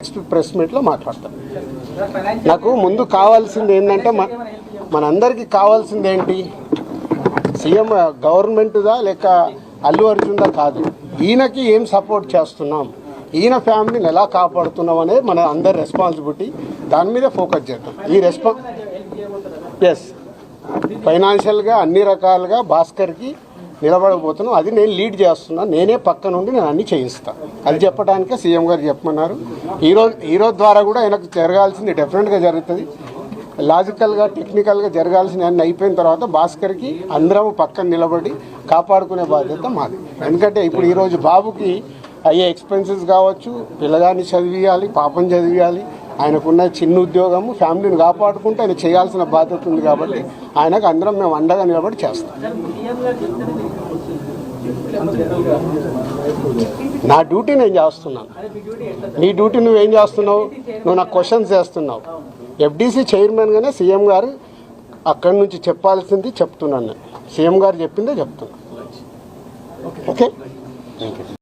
Next press మీట్లో మాట్లాడతాను. నాకు ముందు కావాల్సింది ఏంటంటే మనందరికీ కావాల్సింది ఏంటి, సీఎం గవర్నమెంట్దా లేక అల్లు అర్జున్దా కాదు, ఈయనకి ఏం సపోర్ట్ చేస్తున్నాం, ఈయన ఫ్యామిలీని ఎలా కాపాడుతున్నాం అనేది మన అందరి రెస్పాన్సిబిలిటీ. దాని మీద ఫోకస్ చేద్దాం. ఎస్, ఫైనాన్షియల్గా అన్ని రకాలుగా భాస్కర్కి నిలబడబోతున్నాం. అది నేను లీడ్ చేస్తున్నాను. నేనే పక్క నుండి నేను అన్నీ చేయిస్తాను. అది చెప్పడానికే సీఎం గారు చెప్పమన్నారు. ఈరోజు ద్వారా కూడా ఆయనకు జరగాల్సింది డెఫినెట్గా జరుగుతుంది. లాజికల్గా టెక్నికల్గా జరగాల్సింది అన్నీ అయిపోయిన తర్వాత భాస్కర్కి అందరం పక్కన నిలబడి కాపాడుకునే బాధ్యత మాది. ఎందుకంటే ఇప్పుడు ఈరోజు బాబుకి అయ్యే ఎక్స్పెన్సెస్ కావచ్చు, పిల్లగాన్ని చదివియాలి, పాపం చదివియాలి, ఆయనకున్న చిన్న ఉద్యోగము, ఫ్యామిలీని కాపాడుకుంటూ ఆయన చేయాల్సిన బాధ్యత ఉంది. కాబట్టి ఆయనకు అందరం మేము అండగా నిలబడి చేస్తాం. నా డ్యూటీ నేను చేస్తున్నాను. నీ డ్యూటీ నువ్వేం చేస్తున్నావు? నువ్వు నాకు క్వశ్చన్స్ చేస్తున్నావు. ఎఫ్డీసీ చైర్మన్గానే సీఎం గారు అక్కడి నుంచి చెప్పాల్సింది చెప్తున్నాను. సీఎం గారు చెప్పిందే చెప్తున్నాను. Okay, thank you.